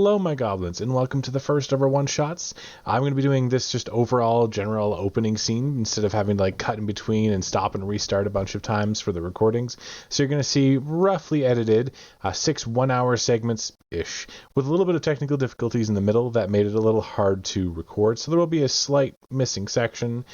Hello, my goblins, and welcome to the first of our one-shots. I'm going to be doing this just overall general opening scene instead of having to cut in between and stop and restart a bunch of times for the recordings. So you're going to see roughly edited 6 one-hour segments-ish, with a little bit of technical difficulties in the middle that made it a little hard to record. So there will be a slight missing section.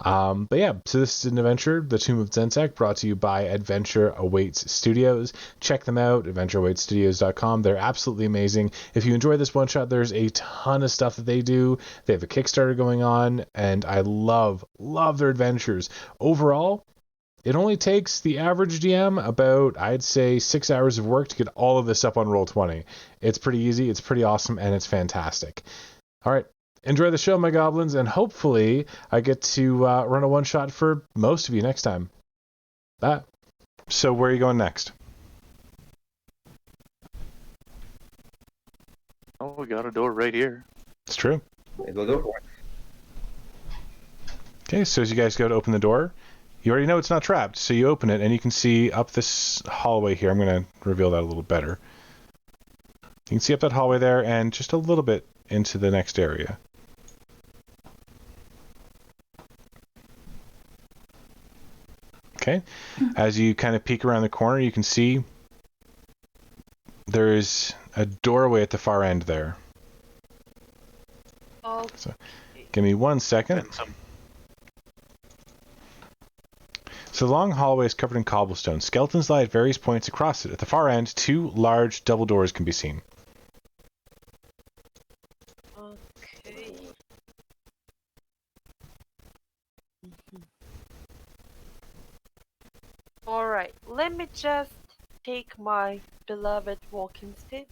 But yeah, so this is an adventure, The Tomb of Tzentak, brought to you by Adventure Awaits Studios. Check them out, adventureawaitsstudios.com. They're absolutely amazing. If you enjoy this one shot, there's a ton of stuff that they do. They have a Kickstarter going on, and I love their adventures. Overall, it only takes the average DM about, I'd say, 6 hours of work to get all of this up on Roll20. It's pretty easy, it's pretty awesome, and it's fantastic. All right. Enjoy the show, my goblins, and hopefully I get to run a one-shot for most of you next time. So where are you going next? Oh, we got a door right here. It's true. We'll go for it. Okay, so as you guys go to open the door, you already know it's not trapped, so you open it, and you can see up this hallway here. I'm going to reveal that a little better. You can see up that hallway there, and just a little bit into the next area. Okay, as you kind of peek around the corner, you can see there's a doorway at the far end there. Oh. So, give me 1 second. So the long hallway is covered in cobblestone. Skeletons lie at various points across it. At the far end, 2 large double doors can be seen. Okay. Alright, let me just take my beloved walking stick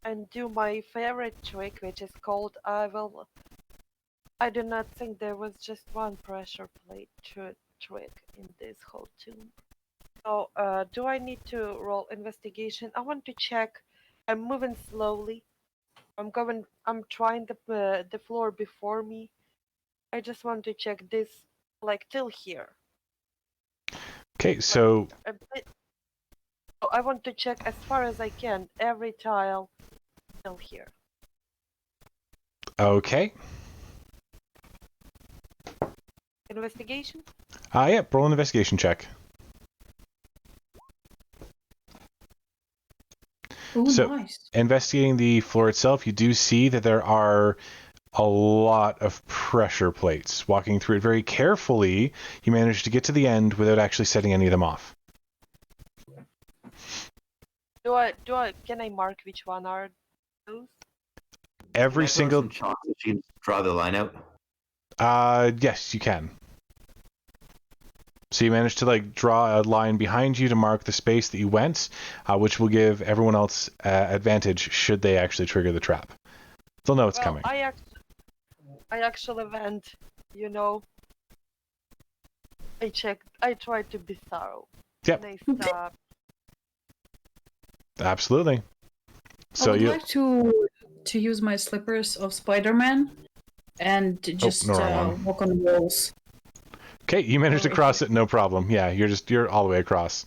and do my favorite trick, which is called I do not think there was just one pressure plate trick in this whole tomb. So, do I need to roll investigation? I want to check. I'm moving slowly. I'm trying the floor before me. I just want to check this, till here. Okay, so A bit. Oh, I want to check as far as I can every tile till here. okay. Investigation? Yeah, roll an investigation check. Oh, So- nice. Investigating the floor itself, you do see that there are a lot of pressure plates. Walking through it very carefully, you manage to get to the end without actually setting any of them off. Can I mark which one are those? Every Can I throw single... some chalk so she can draw the line out? Yes, you can. So you managed to draw a line behind you to mark the space that you went, which will give everyone else advantage should they actually trigger the trap. They'll know it's coming. I actually went, I checked, I tried to be thorough. Yep. And I stopped. Absolutely. So I would you... like to use my slippers of Spider-Man and just no, wrong one. walk on walls. Okay, you managed to cross it, no problem. Yeah, you're all the way across.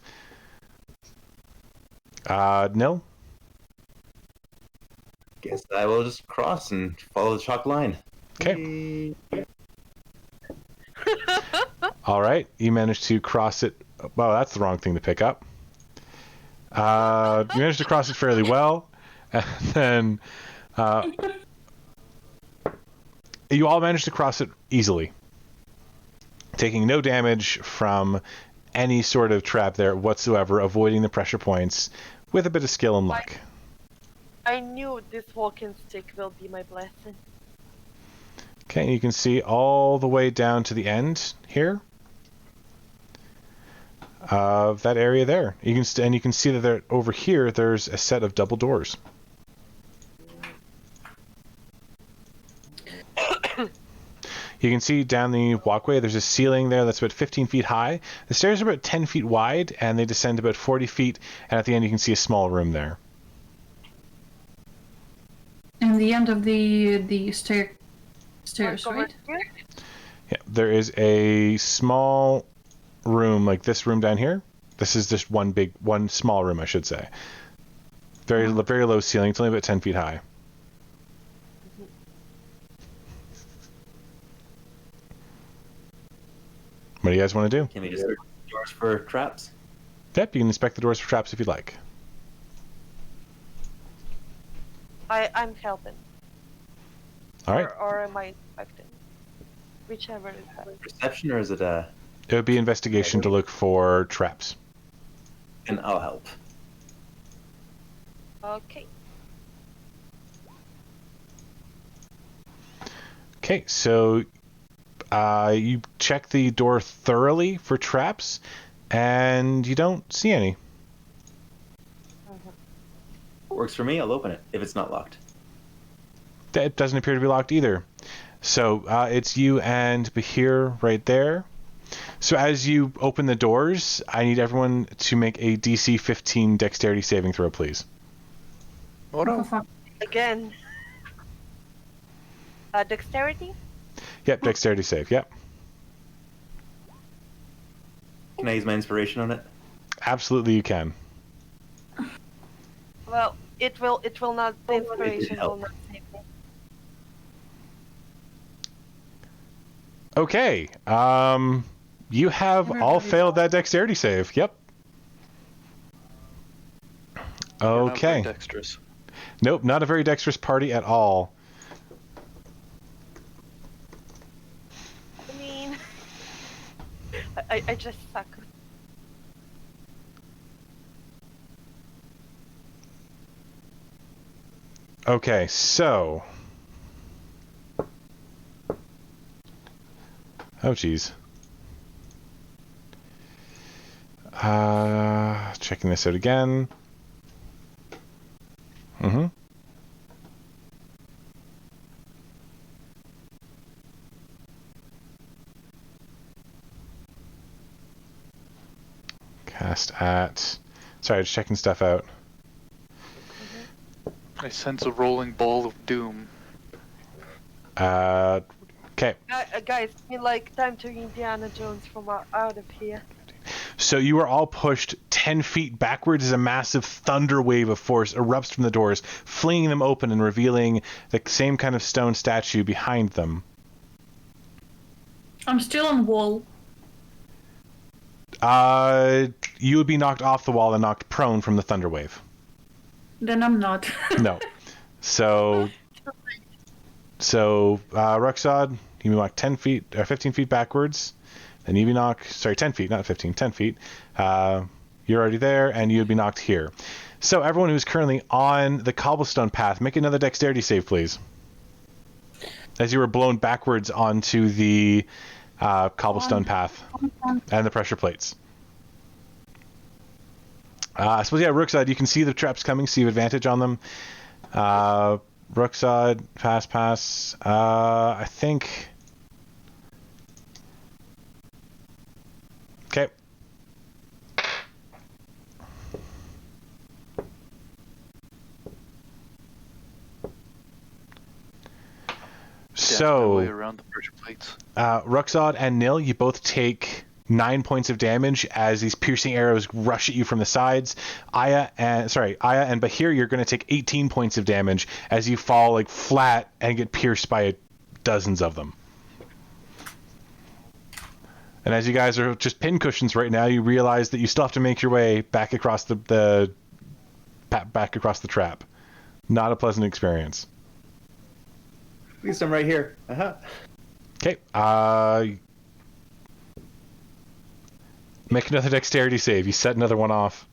Nil? Guess I will just cross and follow the chalk line. Okay. All right, you managed to cross it. Well, that's the wrong thing to pick up. You managed to cross it fairly well, and then you all managed to cross it easily, taking no damage from any sort of trap there whatsoever, avoiding the pressure points with a bit of skill and luck. I knew this walking stick will be my blessing. Okay, you can see all the way down to the end here of that area there. You can see that there, over here there's a set of double doors. You can see down the walkway there's a ceiling there that's about 15 feet high. The stairs are about 10 feet wide and they descend about 40 feet, and at the end you can see a small room there. And the end of the stairs, right? Yeah, there is a small room like this room down here. This is just one small room, I should say. Very low ceiling. It's only about 10 feet high. What do you guys want to do? Can we just search the doors for traps? Yep, you can inspect the doors for traps if you'd like. I'm helping. All right. Or am I inspecting? Whichever is better. Perception, or is it It would be investigation to look for traps. and I'll help. Okay. Okay, so you check the door thoroughly for traps, and you don't see any. Works for me, I'll open it, if it's not locked. It doesn't appear to be locked either. So it's you and Bahir right there. So as you open the doors, I need everyone to make a DC 15 dexterity saving throw, please. Oh no. Again. Dexterity? Yep, dexterity save, yep. Can I use my inspiration on it? Absolutely you can. Well, it will not, the inspiration help. will not save me. Okay, you have all Everybody failed that dexterity save, yep. You're not very Okay. dexterous. Nope, not a very dexterous party at all. I mean, I just suck. Okay, so... Oh, geez. Checking this out again. Mm-hmm. Cast at... Sorry, just checking stuff out. I sense a rolling ball of doom. Okay. Guys, I mean, like, time to Indiana Jones from out of here. So you are all pushed 10 feet backwards as a massive thunder wave of force erupts from the doors, flinging them open and revealing the same kind of stone statue behind them. I'm still on wall. You would be knocked off the wall and knocked prone from the thunder wave. Then I'm not. No. So, Ruxod, you be knocked 10 feet, or 15 feet backwards. Then you'd be knocked, sorry, 10 feet, not 15, 10 feet. You're already there, and you'd be knocked here. So everyone who's currently on the cobblestone path, make another dexterity save, please. As you were blown backwards onto the cobblestone path and the pressure plates. I suppose, yeah, Ruxod, you can see the traps coming, so you have advantage on them. Ruxod, pass. I think... Okay. My way around the pressure plates. Ruxod and Nil, you both take 9 points of damage as these piercing arrows rush at you from the sides. Aya and Bahir, you're going to take 18 points of damage as you fall like flat and get pierced by dozens of them. And as you guys are just pincushions right now, you realize that you still have to make your way back across the trap. Not a pleasant experience. At least I'm right here. Uh-huh. Okay. Make another dexterity save. You set another one off.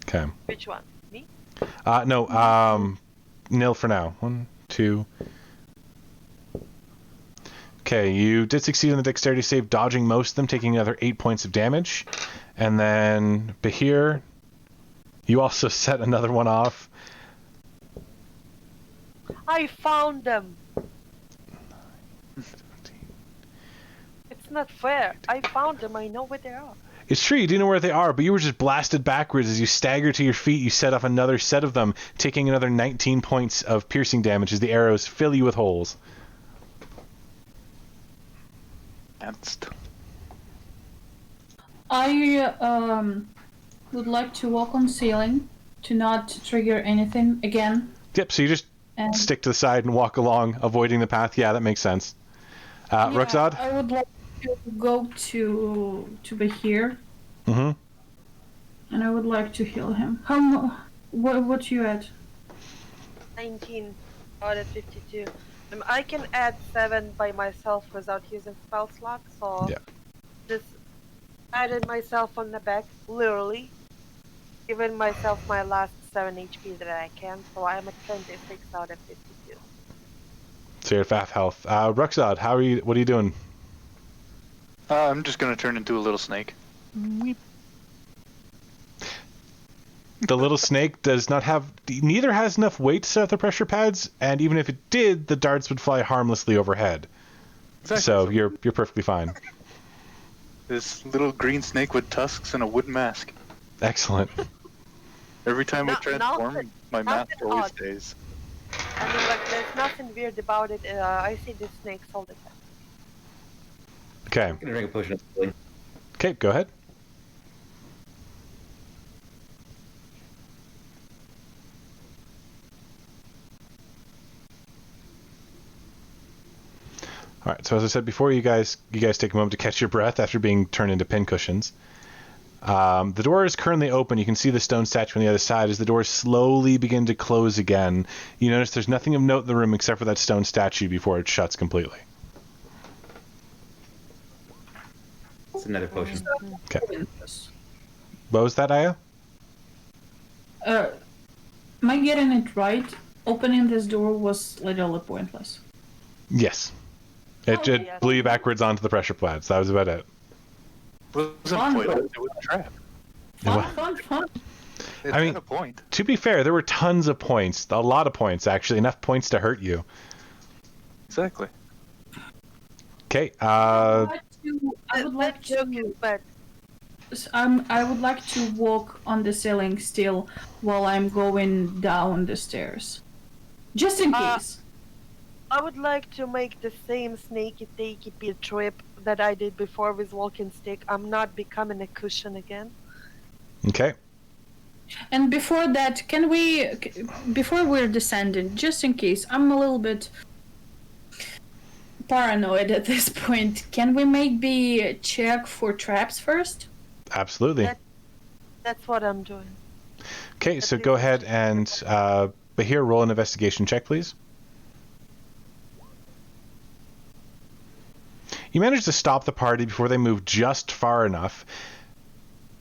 Okay. Which one? Me? No. Nil for now. 1, 2. Okay, you did succeed on the dexterity save, dodging most of them, taking another 8 points of damage. And then Bahir, you also set another one off. I found them! It's not fair. I found them. I know where they are. It's true, you do know where they are, but you were just blasted backwards. As you stagger to your feet, you set off another set of them, taking another 19 points of piercing damage as the arrows fill you with holes. I would like to walk on ceiling to not trigger anything again. Yep, so you just And stick to the side and walk along, avoiding the path. Yeah, that makes sense. Ruxod? I would like to go to be here, Mm-hmm. and I would like to heal him. What you at? 19 out of 52. I can add 7 by myself without using spell slot, so Yeah. just added myself on the back, literally, giving myself my last 7 HP that I can, so I'm at 26 out of 52. So you're at half health. Ruxod, what are you doing? I'm just gonna turn into a little snake. Weep. The little snake neither has enough weight to set up the pressure pads, and even if it did, the darts would fly harmlessly overhead. Exactly. So you're perfectly fine. This little green snake with tusks and a wooden mask. Excellent. Every time I transform, Nothing- my mask nothing always odd. stays. I mean, like, there's nothing weird about it. I see the snakes all the time. Okay. I'm gonna drink a potion of healing. Okay, go ahead. All right. So as I said before, you guys take a moment to catch your breath after being turned into pincushions. The door is currently open. You can see the stone statue on the other side. As the doors slowly begin to close again, you notice there's nothing of note in the room except for that stone statue before it shuts completely. It's another potion. Okay. What was that, Aya? Am I getting it right? Opening this door was literally pointless. Yes. It just yes. blew you backwards onto the pressure pads. That was about it. It wasn't Fun. pointless, it was a trap. Fun. It I had mean- a point. To be fair, there were tons of points. A lot of points, actually. Enough points to hurt you. Exactly. Okay. I would like That joke is to. bad. I would like to walk on the ceiling still while I'm going down the stairs, just in case. I would like to make the same snaky takey pit trip that I did before with walking stick. I'm not becoming a cushion again. Okay. And before that, before we're descending, just in case, I'm a little bit paranoid at this point. Can we maybe check for traps first? Absolutely. That's what I'm doing. Okay, so go ahead and Bahir, roll an investigation check, please. You manage to stop the party before they move just far enough,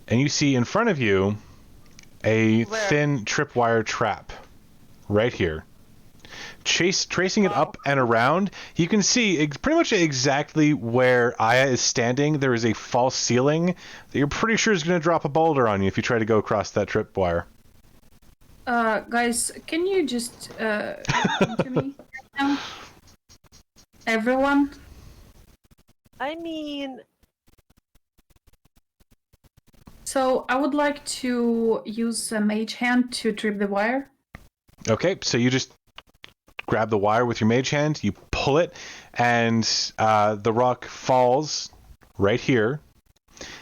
and you see in front of you a Where? thin tripwire trap right here. Tracing it up and around, you can see pretty much exactly where Aya is standing. There is a false ceiling that you're pretty sure is going to drop a boulder on you if you try to go across that tripwire. Guys, can you just listen to me now? Everyone? I mean, So I would like to use a mage hand to trip the wire. Okay, so you just grab the wire with your mage hand, you pull it, and the rock falls right here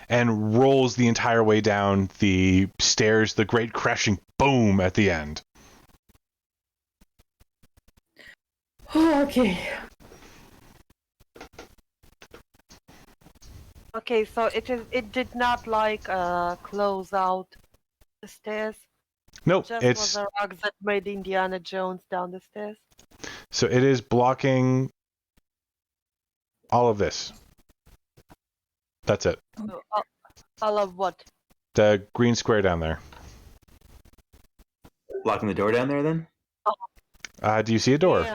and rolls the entire way down the stairs, the great crashing boom at the end. Oh, okay. okay, so it did not like close out the stairs. Nope, Just it's was a rock that made Indiana Jones down the stairs. so it is blocking all of this. That's it. So, all of what? The green square down there. Blocking the door down there then? Do you see a door?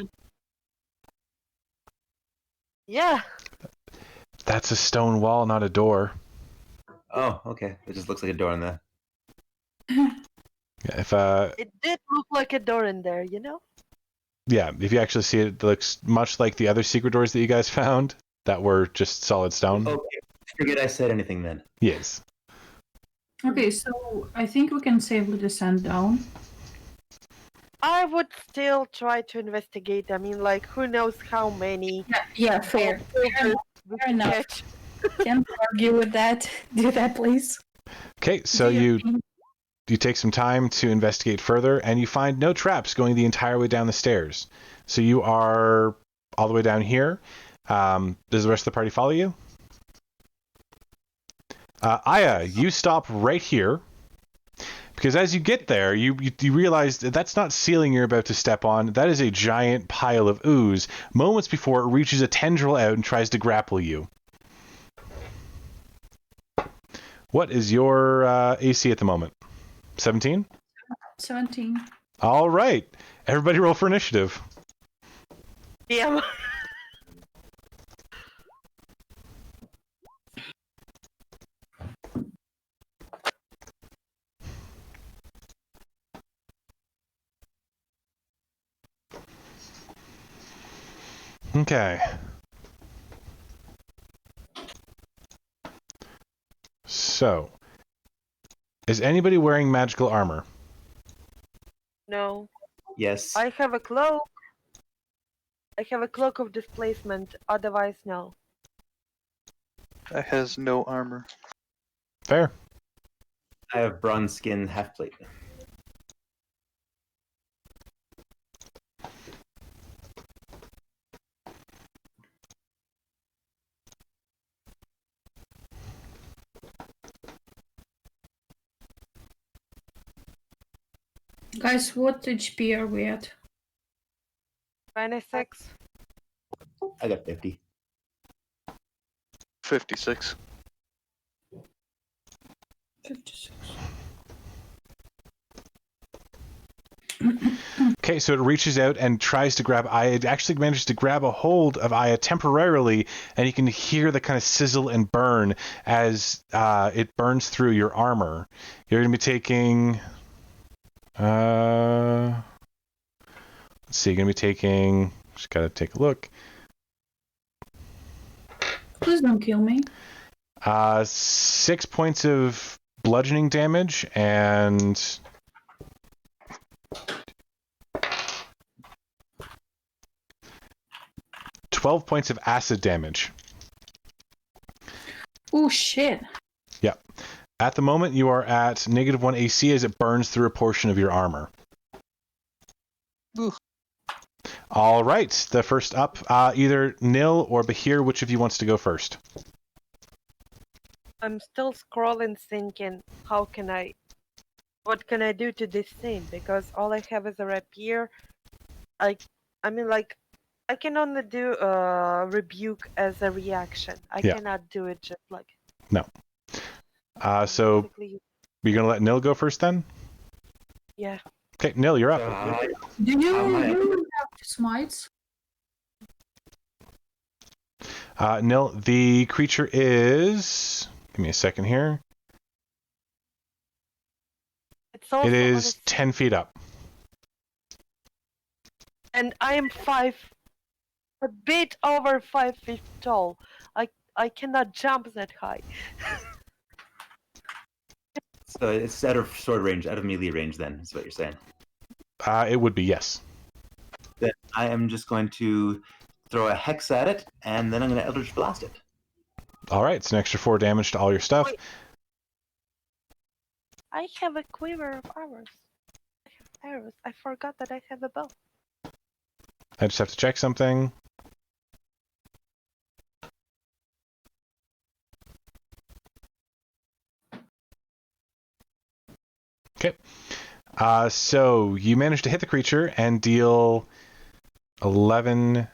Yeah. That's a stone wall, not a door. Oh, okay. It just looks like a door on the... If It did look like a door in there, you know? yeah, if you actually see it, it looks much like the other secret doors that you guys found that were just solid stone. Okay. Forget I said anything then. Yes. Okay, so I think we can safely descend down. I would still try to investigate. I mean, like, who knows how many Yeah, fair. soldiers we Fair can enough. catch. Can't argue with that. Do that, please. Okay, so you take some time to investigate further, and you find no traps going the entire way down the stairs. So you are all the way down here. Does the rest of the party follow you? Aya, you stop right here. Because as you get there, you realize that's not ceiling you're about to step on. That is a giant pile of ooze. Moments before, it reaches a tendril out and tries to grapple you. What is your AC at the moment? 17? 17. All right. Everybody roll for initiative. Yeah. Okay. So, is anybody wearing magical armor? No. Yes. I have a cloak. I have a cloak of displacement, otherwise no. That has no armor. Fair. I have bronze skin half plate. Guys, what HP are we at? 26. I got 50. 56. 56. Okay, so it reaches out and tries to grab Aya. It actually manages to grab a hold of Aya temporarily, and you can hear the kind of sizzle and burn as it burns through your armor. You're going to be taking... let's see, you're going to be taking... Just got to take a look. Please don't kill me. 6 points of bludgeoning damage and... 12 points of acid damage. Oh shit. Yeah. At the moment, you are at -1 AC as it burns through a portion of your armor. Ooh. All right. The first up, either Nil or Bahir, which of you wants to go first? I'm still scrolling thinking, what can I do to this scene? Because all I have is a rapier. I mean, like, I can only do rebuke as a reaction. I Yeah. cannot do it just like. No. So basically, you're going to let Nil go first then? yeah. Okay, Nil, you're up. Do you Am I- have smites? Nil, the creature is... Give me a second here. It's also It on is 10 feet up. and I am a bit over 5 feet tall. I cannot jump that high. So it's out of sword range, out of melee range then, is what you're saying. It would be, yes. Then I am just going to throw a hex at it, and then I'm going to Eldritch Blast it. All right, it's an extra 4 damage to all your stuff. Wait. I have a quiver of arrows. I have arrows. I forgot that I have a bow. I just have to check something. Okay. So you managed to hit the creature and deal 11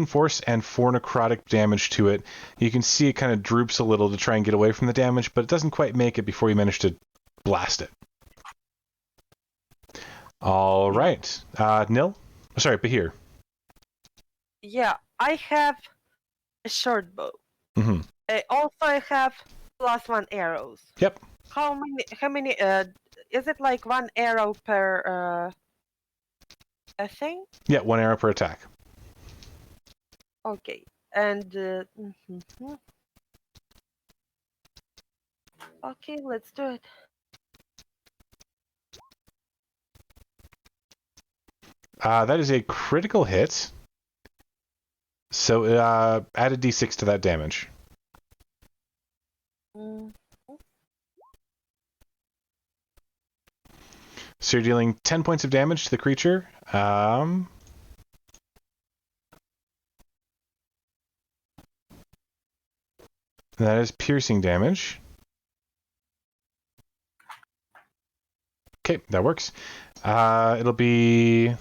force and 4 necrotic damage to it. You can see it kind of droops a little to try and get away from the damage, but it doesn't quite make it before you manage to blast it. All right. Nil? Sorry, Bahir. Yeah, I have a short bow. Mm-hmm. Also, I have +1 arrows. Yep. How many? Is it like 1 arrow per a thing? Yeah, 1 arrow per attack. Okay, and okay, let's do it. That is a critical hit. So add a d6 to that damage. So you're dealing 10 points of damage to the creature. That is piercing damage. Okay, that works. It'll be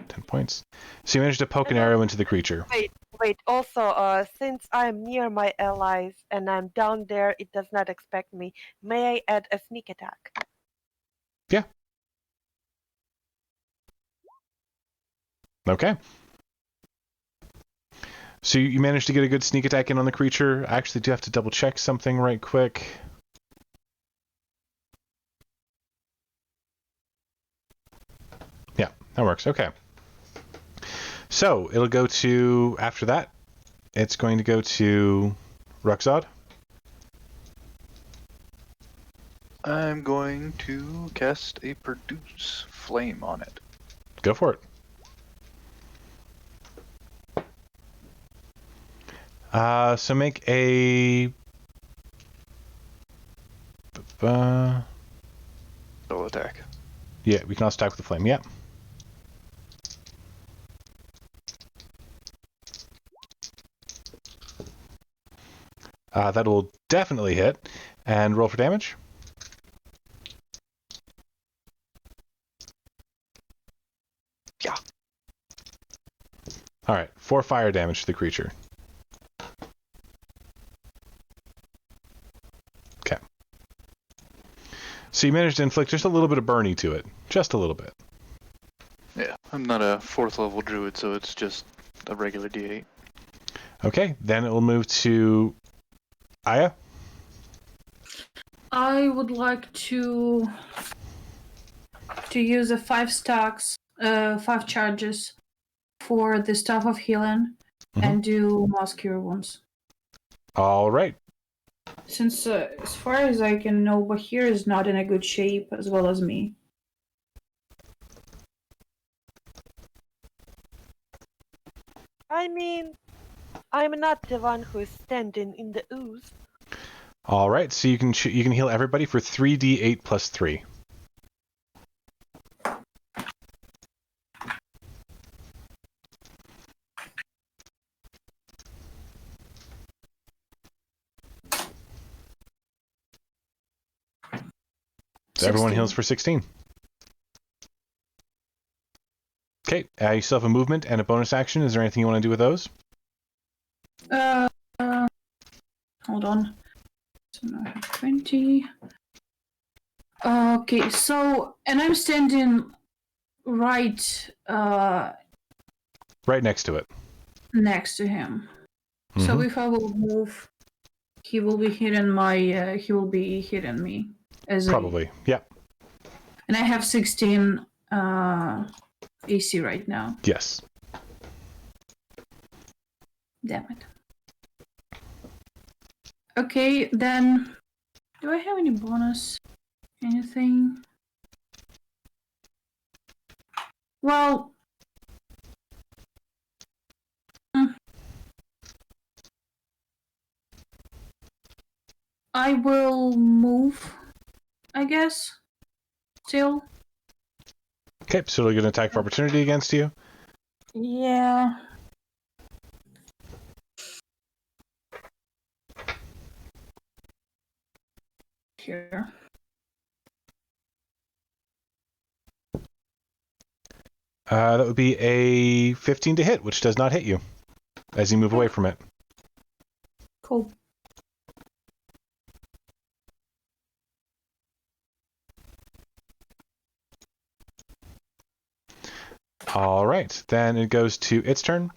10 points. So you managed to poke an arrow into the creature. Wait. Also, since I'm near my allies and I'm down there, it does not expect me. May I add a sneak attack? Yeah. Okay. So you managed to get a good sneak attack in on the creature. I actually do have to double check something right quick. Yeah, that works. Okay. So it'll go to, after that, it's going to go to Ruxod. I'm going to cast a Produce Flame on it. Go for it. So make a... Double attack. Yeah, we can also attack with the flame. Yeah. That will definitely hit. And roll for damage. Yeah. All right, 4 fire damage to the creature. Okay. So you managed to inflict just a little bit of burning to it. Just a little bit. Yeah, I'm not a 4th level druid, so it's just a regular D8. Okay, then it will move to Aya. I would like to use a 5 stacks, 5 charges for the Staff of Healing and do Mass Cure Wounds. All right. Since, as far as I can know, Bahir is not in a good shape, as well as me. I mean, I'm not the one who is standing in the ooze. All right, so you can heal everybody for 3d8 plus 3. So everyone heals for 16. Okay, you still have a movement and a bonus action. Is there anything you want to do with those? Hold on. So now I have 20. Okay, so, and I'm standing right Right next to it. next to him. So if I will move, he will be hitting me as Probably. Yeah. And I have 16 AC right now. Yes. Damn it. Okay, then do I have any bonus? Anything? Well, I will move, I guess. Still. Okay, so they're going to attack for opportunity against you. Yeah. Here. That would be a 15 to hit, which does not hit you as you move away from it. Cool. All right, then it goes to its turn.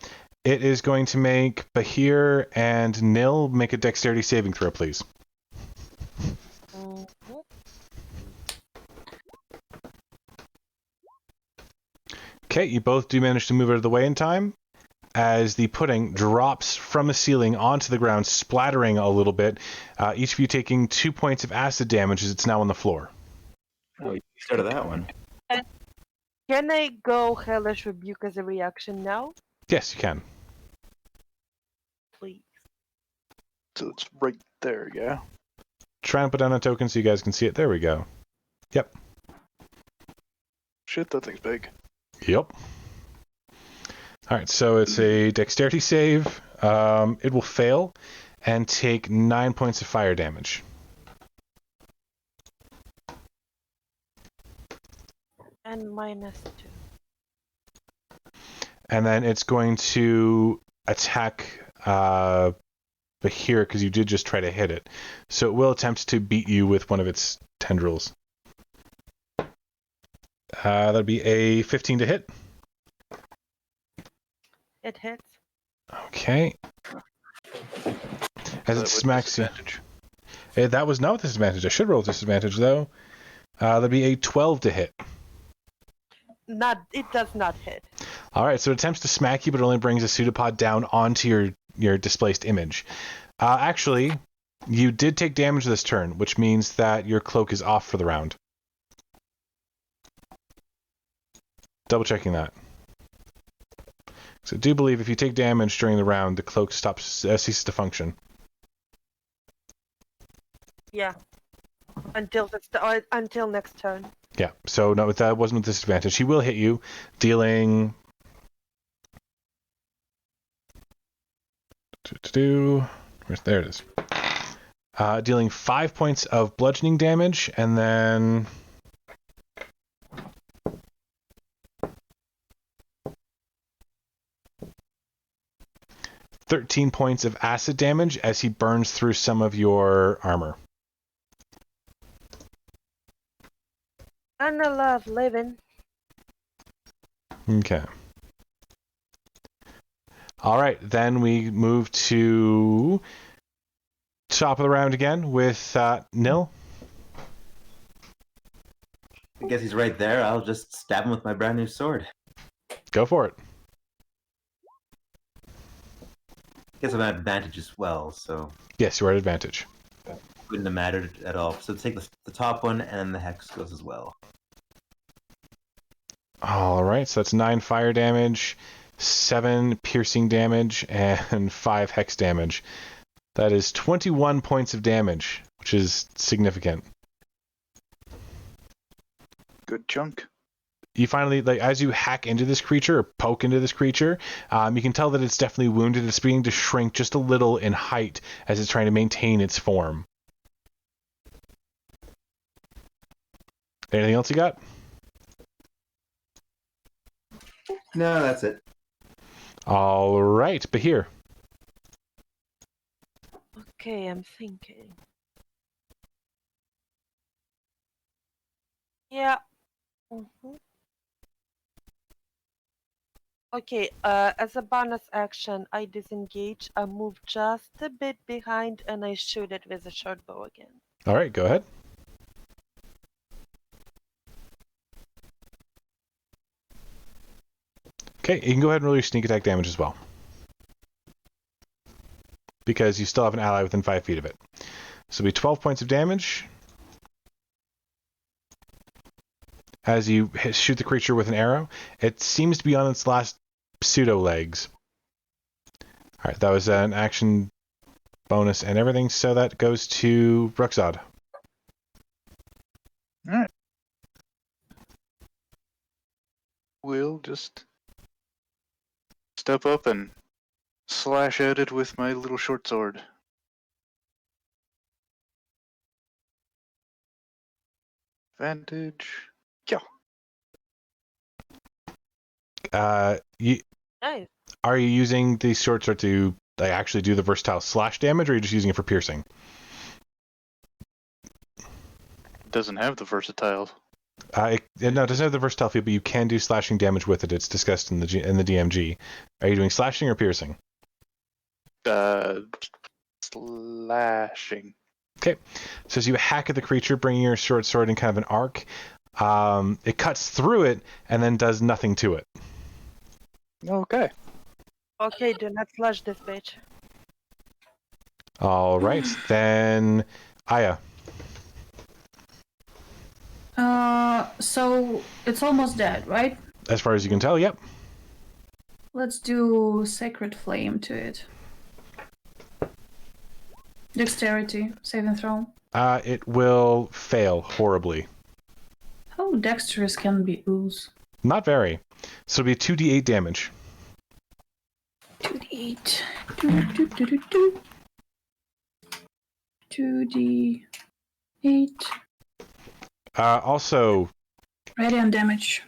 It is going to make Bahir and Nil make a dexterity saving throw, please. Okay, you both do manage to move out of the way in time as the pudding drops from the ceiling onto the ground, splattering a little bit. Each of you taking 2 points of acid damage as it's now on the floor. Oh, you started that one. Can I go Hellish Rebuke as a reaction now? Yes, you can. Please. So it's right there, yeah? Try and put down a token so you guys can see it. There we go. Yep. Shit, that thing's big. Yep. All right, so it's a dexterity save. It will fail, and take 9 points of fire damage. And -2. And then it's going to attack Bahir because you did just try to hit it. So it will attempt to beat you with one of its tendrils. That'll be a 15 to hit. It hits. Okay. As it smacks you. That was not with disadvantage. I should roll with disadvantage, though. That'll be a 12 to hit. It does not hit. All right, so it attempts to smack you, but it only brings a pseudopod down onto your displaced image. Actually, you did take damage this turn, which means that your cloak is off for the round. Double checking that. So I do believe if you take damage during the round, the cloak ceases to function. Yeah. Until next turn. Yeah, so no, that wasn't with disadvantage. He will hit you, dealing... There it is. Dealing 5 points of bludgeoning damage, and then... 13 points of acid damage as he burns through some of your armor. And I love living. Okay. All right, then we move to top of the round again with Nil. I guess he's right there. I'll just stab him with my brand new sword. Go for it. I guess I'm at advantage as well, so Yes, you are at advantage. wouldn't have mattered at all. So take the top one, and the hex goes as well. All right, so that's 9 fire damage, 7 piercing damage, and 5 hex damage. That is 21 points of damage, which is significant. Good chunk. You finally, like, as you hack into this creature or poke into this creature, you can tell that it's definitely wounded. It's beginning to shrink just a little in height as it's trying to maintain its form. Anything else you got? No, that's it. All right, Bahir. Okay, I'm thinking. Yeah. Okay, as a bonus action, I disengage, I move just a bit behind, and I shoot it with a short bow again. All right, go ahead. Okay, you can go ahead and roll your sneak attack damage as well. Because you still have an ally within 5 feet of it. So it'll be 12 points of damage. As you shoot the creature with an arrow, it seems to be on its last pseudo legs. All right, that was an action bonus and everything, so that goes to Ruxod. Alright. We'll just step up and slash at it with my little short sword. Advantage. Yeah. Nice. Are you using the short sword to actually do the versatile slash damage, or are you just using it for piercing? It doesn't have the versatile. No, it doesn't have the versatile field, but you can do slashing damage with it. It's discussed in the DMG. Are you doing slashing or piercing? Slashing. Okay. So as you hack at the creature, bringing your short sword in kind of an arc, it cuts through it and then does nothing to it. Okay. Okay, do not slash this bitch. All right, then Aya. So it's almost dead, right? As far as you can tell, yep. Let's do Sacred Flame to it. Dexterity, save and throw. It will fail horribly. How dexterous can be ooze? Not very. So it'll be 2d8 damage. 2d8. 2d8. Also, Ready on damage.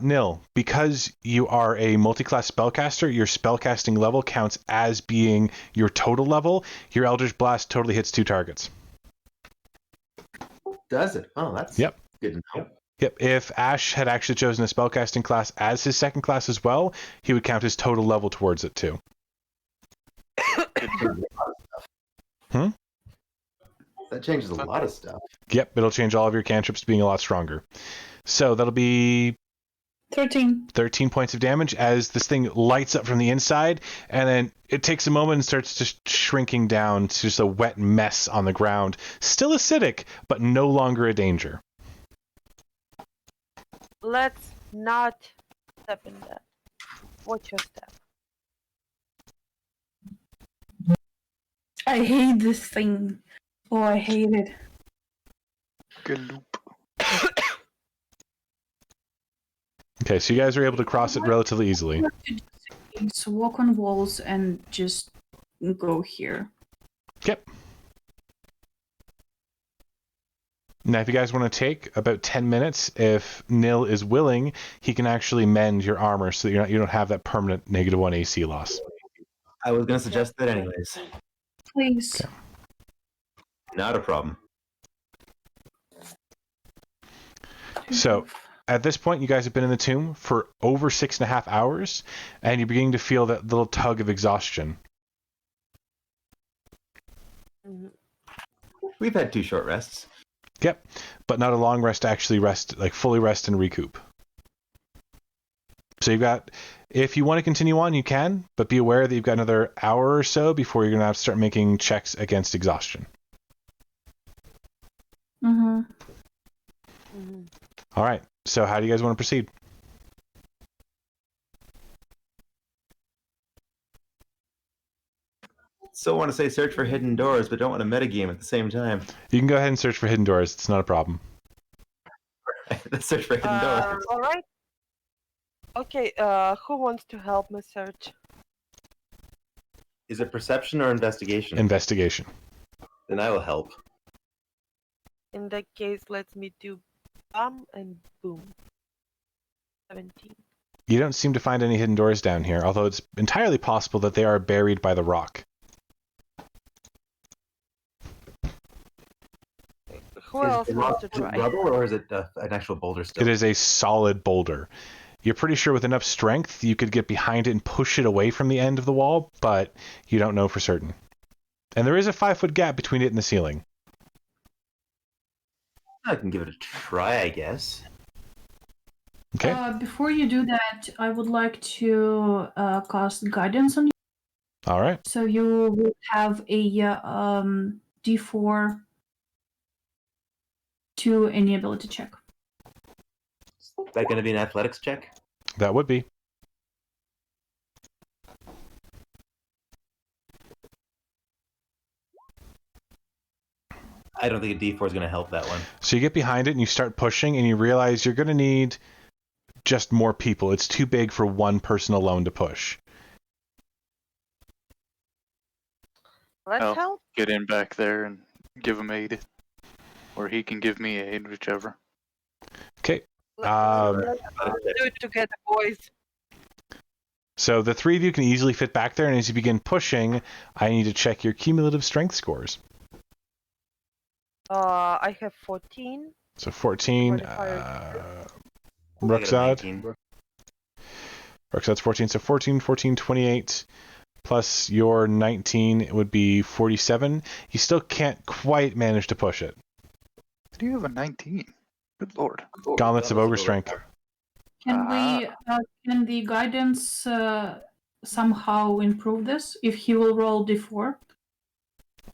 Nil, because you are a multi-class spellcaster, your spellcasting level counts as being your total level. Your Eldritch Blast totally hits 2 targets. Does it? Oh, that's Yep. good to know. Yep. If Ash had actually chosen a spellcasting class as his second class as well, he would count his total level towards it too. Hmm? That changes a lot of stuff. Yep, it'll change all of your cantrips to being a lot stronger. So that'll be 13. 13 points of damage as this thing lights up from the inside, and then it takes a moment and starts just shrinking down to just a wet mess on the ground. Still acidic, but no longer a danger. Let's not step in that. Watch your step. I hate this thing. Oh, I hate it. Galoop. Okay, so you guys are able to cross it relatively easily. So walk on walls and just go here. Yep. Now, if you guys want to take about 10 minutes, if Nil is willing, he can actually mend your armor so that you don't have that permanent -1 AC loss. I was going to suggest that anyways. Please. Okay. Not a problem. So, at this point, you guys have been in the tomb for over 6.5 hours, and you're beginning to feel that little tug of exhaustion. Mhm. We've had 2 short rests. Yep, but not a long rest to actually rest, like fully rest and recoup. So you've got, if you want to continue on, you can, but be aware that you've got another hour or so before you're going to have to start making checks against exhaustion. Mm-hmm. Mhm. All right, so how do you guys want to proceed? Still want to say search for hidden doors, but don't want to metagame at the same time. You can go ahead and search for hidden doors. It's not a problem. Let's search for hidden doors. All right. Okay. Who wants to help me search? Is it perception or investigation? Investigation. Then I will help. In that case, let me do bum and boom. 17. You don't seem to find any hidden doors down here, although it's entirely possible that they are buried by the rock. Who else wants to try? Rubble, or is it an actual boulder still? It is a solid boulder. You're pretty sure with enough strength you could get behind it and push it away from the end of the wall, but you don't know for certain. And there is a 5-foot gap between it and the ceiling. I can give it a try, I guess. Okay. Before you do that, I would like to cast guidance on you. All right. So you will have a D4 to any ability check. Is that going to be an athletics check? That would be. I don't think a D4 is going to help that one. So you get behind it and you start pushing and you realize you're going to need just more people. It's too big for one person alone to push. Let's Oh. help. Get in back there and give him aid. Or he can give me aid, whichever. Okay. Let's do it together, boys. So the 3 of you can easily fit back there, and as you begin pushing, I need to check your cumulative strength scores. I have 14. So 14. Modifier. Ruxad. Ruxad's 14. So 14, 14, 28. Plus your 19, it would be 47. You still can't quite manage to push it. Do you have a 19? Good lord. Gauntlets of Ogre Strength. Can the guidance somehow improve this if he will roll D4?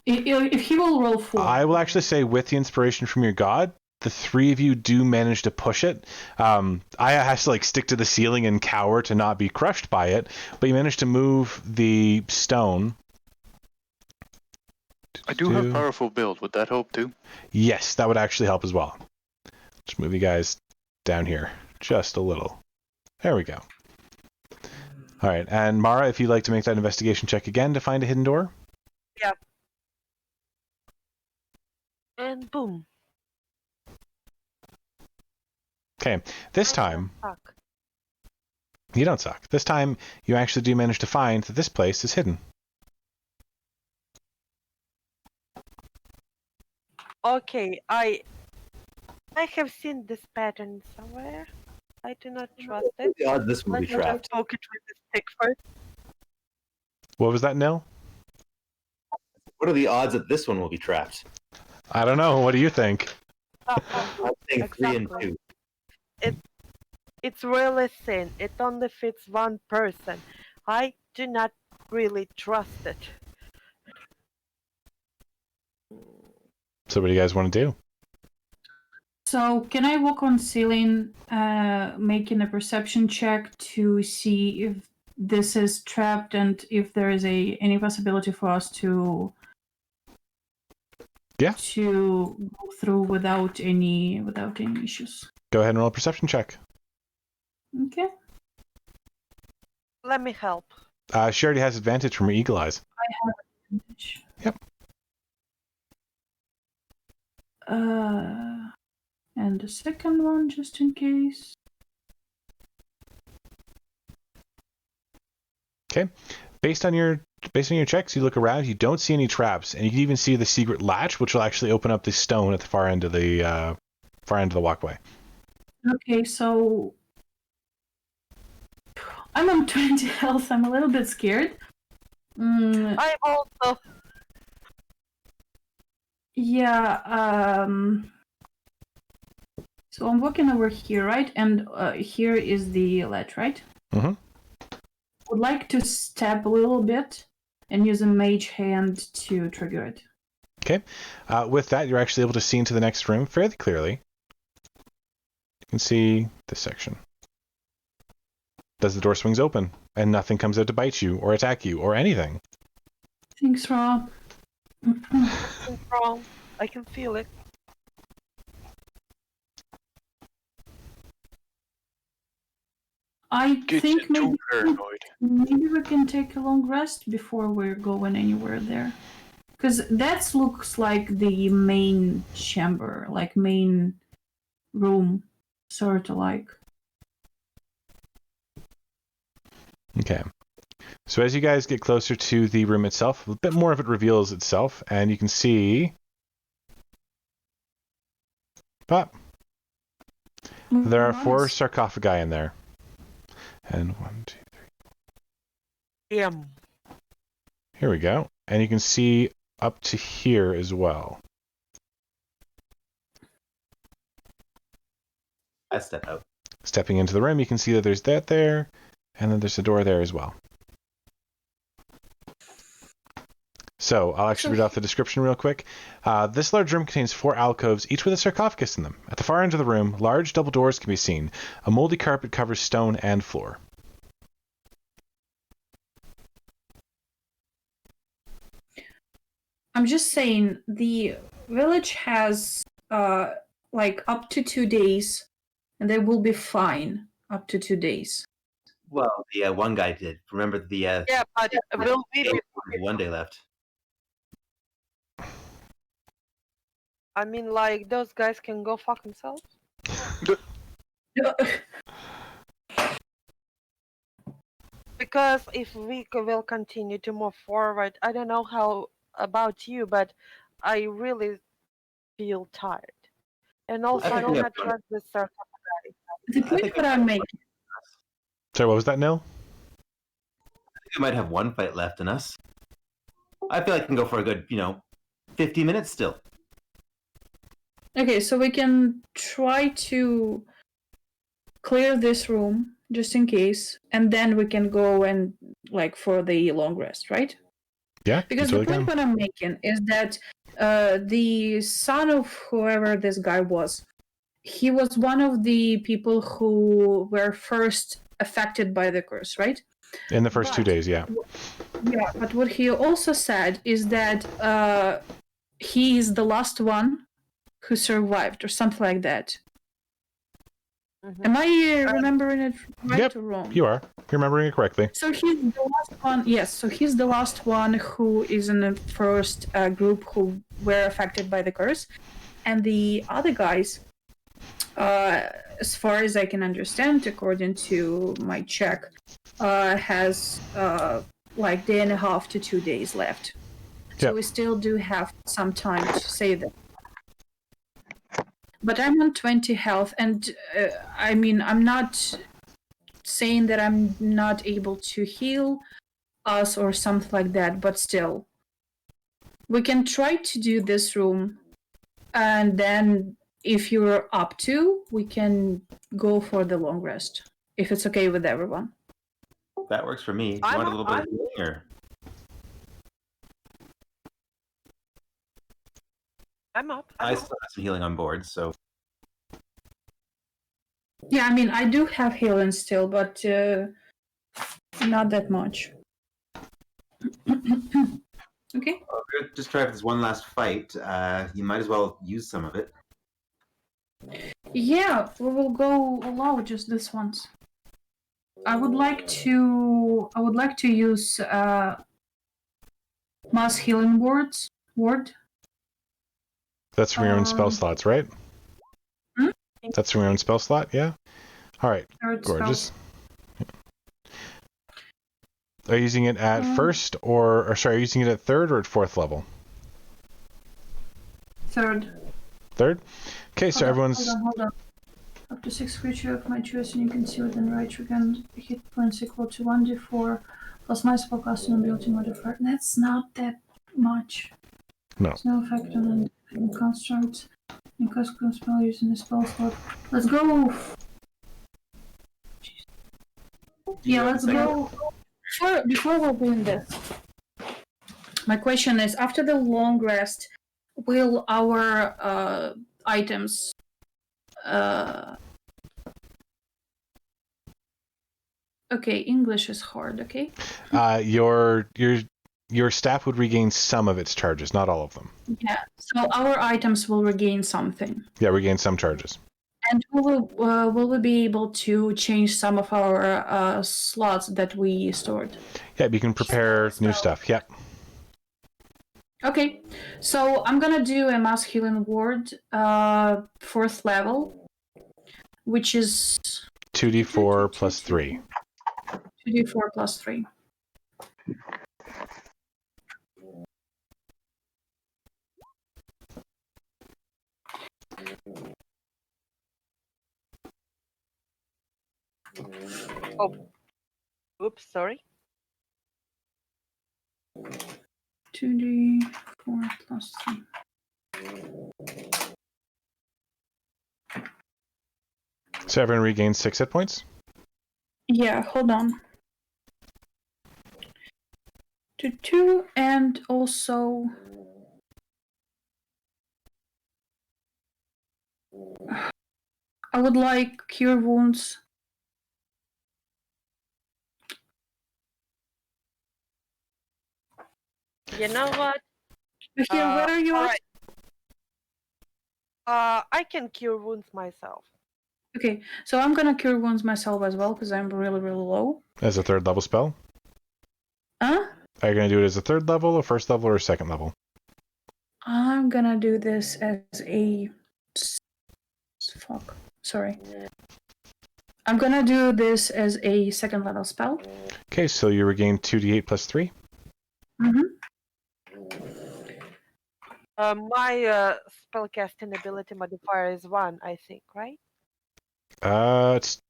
If he will roll 4. I will actually say with the inspiration from your god, the 3 of you do manage to push it. I have to stick to the ceiling and cower to not be crushed by it, but you manage to move the stone. I do have powerful build. Would that help too? Yes, that would actually help as well. Just move you guys down here just a little. There we go. All right, and Mara, if you'd like to make that investigation check again to find a hidden door. Yep. Boom. Okay, this I time, suck. you don't suck. This time, you actually do manage to find that this place is hidden. Okay, I have seen this pattern somewhere. I do not trust What are it. the odds this will be Let's just trapped? poke it with the stick first. What was that, Nil? What are the odds that this one will be trapped? I don't know. What do you think? I'm saying 3 and Exactly. 2. It's really thin. It only fits one person. I do not really trust it. So what do you guys want to do? So can I walk on ceiling, making a perception check to see if this is trapped and if there is any possibility for us to to go through without any issues. Go ahead and roll a perception check. Okay. Let me help. She already has advantage from her eagle eyes. I have advantage. Yep. And the second one, just in case. Okay. Based on your checks, you look around. You don't see any traps, and you can even see the secret latch, which will actually open up the stone at the far end of the walkway. Okay, so I'm on 20 health. I'm a little bit scared. I'm also. Yeah. So I'm walking over here, right? And here is the ledge, right? Mm-hmm. Would like to step a little bit and use a mage hand to trigger it. Okay. With that, you're actually able to see into the next room fairly clearly. You can see this section. As the door swings open, and nothing comes out to bite you, or attack you, or anything. Thanks, Rob. Something's wrong. I can feel it. I Get think you too paranoid. maybe we can take a long rest before we're going anywhere there. Because that looks like the main chamber, like main room, sort of like. Okay. So as you guys get closer to the room itself, a bit more of it reveals itself, and you can see... there are 4 sarcophagi in there. And 1, 2, 3. Damn. Here we go. And you can see up to here as well. I step out. Stepping into the room, you can see that there's that there, and then there's a door there as well. So, I'll actually read off the description real quick. This large room contains 4 alcoves, each with a sarcophagus in them. At the far end of the room, large double doors can be seen. A moldy carpet covers stone and floor. I'm just saying, the village has like up to 2 days, and they will be fine up to 2 days. Well, the one guy did. Remember the Yeah, but will we be... 1 day left. I mean, like, those guys can go fuck themselves. Because if we will continue to move forward, I don't know how about you, but I really feel tired. And also, I do not trust this sarcophagus. The point that I'm making. Sorry, what was that, Nil? I think we might have 1 fight left in us. I feel like I can go for a good, 50 minutes still. Okay, so we can try to clear this room just in case, and then we can go and like for the long rest, right? Yeah. Because the point what I'm making is that the son of whoever this guy was, he was one of the people who were first affected by the curse, right? In the first 2 days, yeah. Yeah, but what he also said is that he is the last one who survived, or something like that. Mm-hmm. Am I remembering it right or wrong? You are. You're remembering it correctly. So he's the last one. Yes, so he's the last one who is in the first group who were affected by the curse. and the other guys, as far as I can understand, according to my check, has like day and a half to 2 days left. So Yep. we still do have some time to save them. But I'm on 20 health, and I mean, I'm not saying that I'm not able to heal us or something like that, but still. We can try to do this room, and then if you're up to, we can go for the long rest, if it's okay with everyone. That works for me. Do you I'm want a up- little bit of I'm- healing, or I'm up. I still have some healing on board, so Yeah, I mean, I do have healing still, but not that much. Okay. we're gonna just try for this one last fight. You might as well use some of it. Yeah, we will go all out just this once. I would like to use mass healing ward. That's from your own spell Um, slots, right? Hmm? That's from your own spell slot, yeah? Alright, Third gorgeous. spell. Are you using it at first, or sorry, are you using it at third or at fourth level? Third. Third? Okay, so everyone's... Hold on. Up to 6 creature of my choice, and you can see within right again. Hit points equal to 1d4 plus my spellcasting ability modifier. That's not that much. No. There's no effect on constructs. You cast spell using the spell slot. Let's go. Yeah, let's go. Before we're doing this, my question is: after the long rest, will our items? Okay, English is hard. Okay. Your staff would regain some of its charges, not all of them. Yeah. So our items will regain something. Yeah, regain some charges. And will we be able to change some of our slots that we stored? Yeah, you can prepare new stuff. Yep. Okay, so I'm gonna do a mass healing ward, 4th level, which is 2d4 plus 3. 2d4 plus 3. Oh, oops, sorry. 2d4 plus 3. So everyone regains 6 hit points? Yeah, hold on. 2, and also... I would like cure wounds. You know what? Here, where are you? Alright. I can cure wounds myself. Okay, so I'm gonna cure wounds myself as well because I'm really, really low. As a third level spell? Huh? Are you going to do it as a third level, a first level, or a second level? I'm gonna do this as a... Fuck. Sorry. I'm gonna do this as a 2nd level spell. Okay, so you regain 2d8 plus 3. My spellcasting ability modifier is 1, I think, right? It's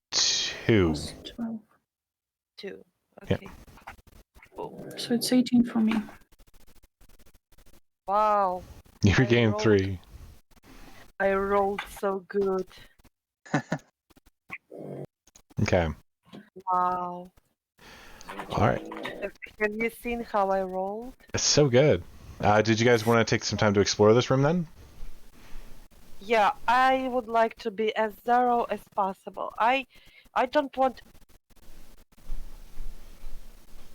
2. Plus 12. 2. Yeah. Okay. Cool. So it's 18 for me. Wow. You I regain rolled- 3. I rolled so good. Okay. Wow. Alright. Have you seen how I rolled? It's so good. Did you guys want to take some time to explore this room then? Yeah, I would like to be as thorough as possible. I don't want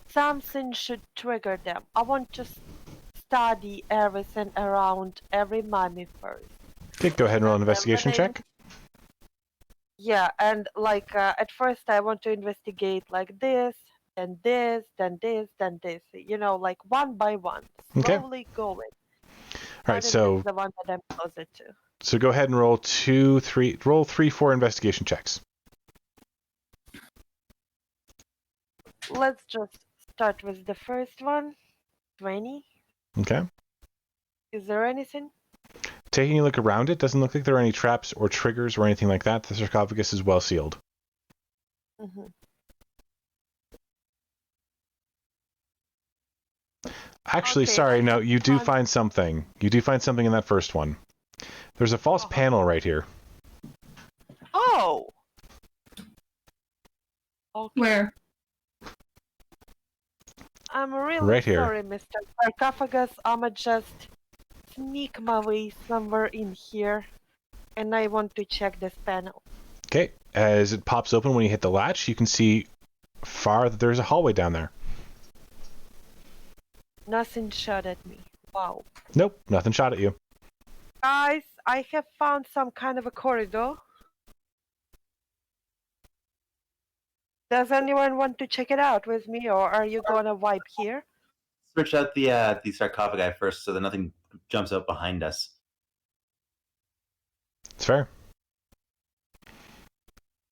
something should trigger them. I want to study everything around every mummy first. Okay, go ahead and roll an And then investigation when I- check. Yeah, and like at first I want to investigate like this, then this, then this, then this. You know, like one by one, Okay. slowly going. Alright, Finding so the one that I'm closer to. So go ahead and roll 3, 4 investigation checks. Let's just start with the first one. 20. Okay. Is there anything? Taking a look around it, doesn't look like there are any traps or triggers or anything like that. The sarcophagus is well sealed. Mm-hmm. Actually, Okay, sorry, I no, have you do found- find something. You do find something in that first one. There's a false panel right here. Oh! Okay. Where? I'm really Right here. sorry, Mr. Sarcophagus. I'ma just sneak my way somewhere in here, and I want to check this panel. Okay, as it pops open when you hit the latch, you can see far that there's a hallway down there. Nothing shot at me. Wow. Nope, nothing shot at you. Guys, I have found some kind of a corridor. Does anyone want to check it out with me, or are you gonna wipe here? Search out the sarcophagi first so that nothing jumps out behind us. It's fair.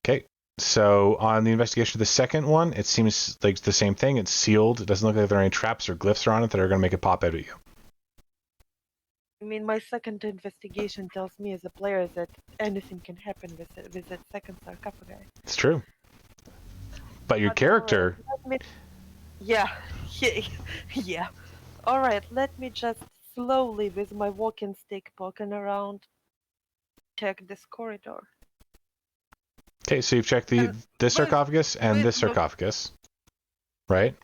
Okay, so on the investigation of the second one, it seems like the same thing. It's sealed. It doesn't look like there are any traps or glyphs on it that are going to make it pop out at you. I mean, my second investigation tells me as a player that anything can happen with that second sarcophagi. It's true. But your But, character, let me... Yeah, yeah. All right, let me just slowly, with my walking stick, poking around, check this corridor. okay, so you've checked this wait, sarcophagus and wait, this look. sarcophagus, right?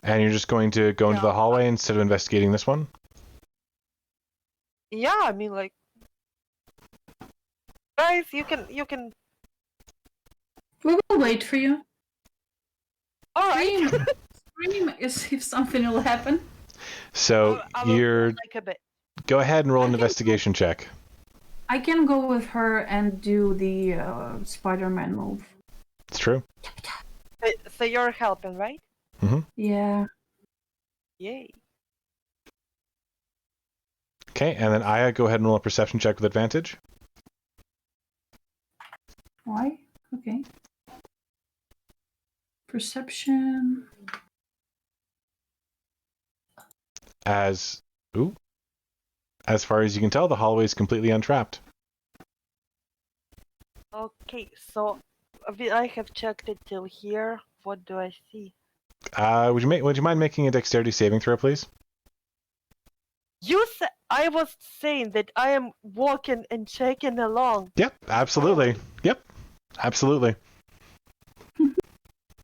And you're just going to go into Yeah. the hallway instead of investigating this one? Yeah, I mean, like, guys, you can. We will wait for you. All right. Scream, scream is if something will happen. So I will you're like a bit. go ahead and roll an I can- investigation check. I can go with her and do the Spider-Man move. It's true. So you're helping, right? Yeah. Yay. Okay, and then Aya, go ahead and roll a perception check with advantage. Why? Okay. Perception. As far as you can tell, the hallway is completely untrapped. Okay, so I have checked it till here. What do I see? Would you mind making a dexterity saving throw, please? You said I was saying that I am walking and checking along. Yep, absolutely. Yep, absolutely.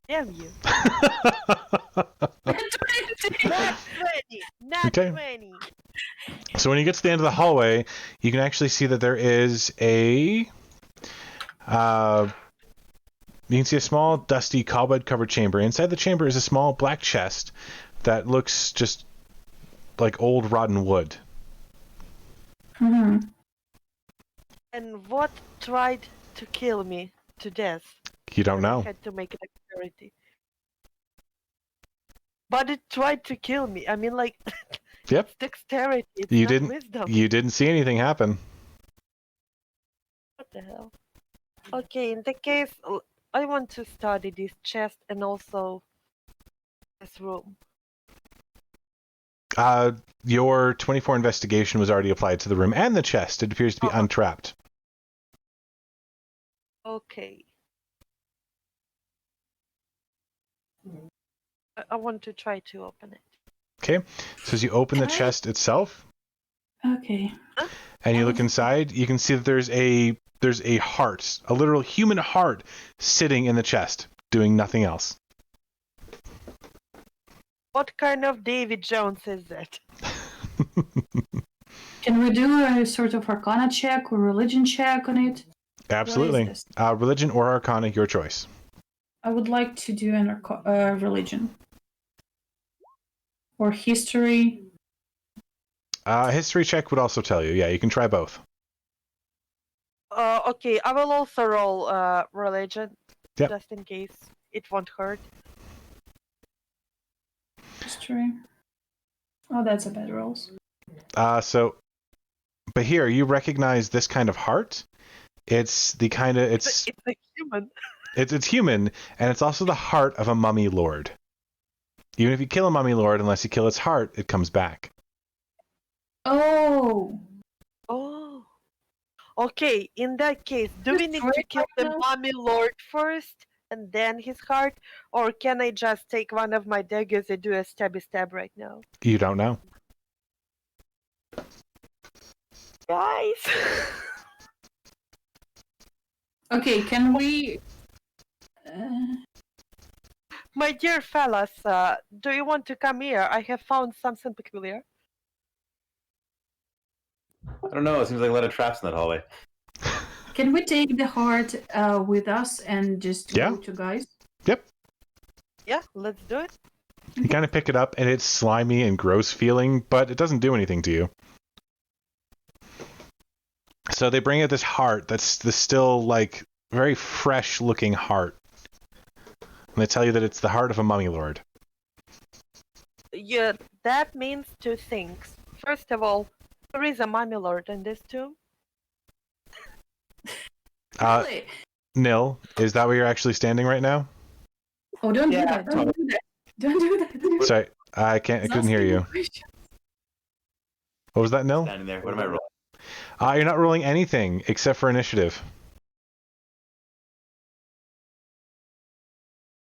Damn you. Okay. Not 20. Not Okay. 20. So when you get to the end of the hallway, you can actually see that there is you can see a small, dusty, cobweb-covered chamber. Inside the chamber is a small black chest that looks just like old rotten wood. Hmm. And what tried to kill me to death? You don't And I know. had to make a dexterity. But it tried to kill me. I mean, like, Yep. it's dexterity. It's You not didn't- wisdom. You didn't see anything happen. What the hell? Okay, in the case, I want to study this chest and also this room. Your 24 investigation was already applied to the room and the chest. It appears to be untrapped. Okay. I want to try to open it. Okay, so as you open the Can I- chest itself Okay. and you look inside, you can see that there's a heart, a literal human heart, sitting in the chest, doing nothing else. What kind of David Jones is that? Can we do a sort of Arcana check or religion check on it? Absolutely. What is this? Religion or Arcana, your choice. I would like to do an religion. Or history. History check would also tell you. Yeah, you can try both. Okay, I will also roll religion, Yep. just in case it won't hurt. History. Oh, that's a bad rolls. So But here, you recognize this kind of heart. It's the kind of It's a human. it's human, and it's also the heart of a mummy lord. Even if you kill a mummy lord, unless you kill its heart, it comes back. Oh. Oh. Okay, in that case, do we need to Destroyed kill right the now? mummy lord first and then his heart? Or can I just take one of my daggers and do a stabby stab right now? You don't know. Guys! Okay, can we? My dear fellas, do you want to come here? I have found something peculiar. I don't know. It seems like a lot of traps in that hallway. Can we take the heart with us and just Yeah. go to guys? Yeah, let's do it. You kind of pick it up, and it's slimy and gross feeling, but it doesn't do anything to you. So they bring out this heart that's the still, like, very fresh-looking heart. And they tell you that it's the heart of a mummy lord. Yeah, that means two things. First of all, there is a mummy lord in this tomb. Really? Nil, is that where you're actually standing right now? Oh, don't do Yeah, that! Don't do that! Don't do that! Sorry, I couldn't hear you. What was that, Nil? Standing there. What am I rolling? You're not rolling anything except for initiative.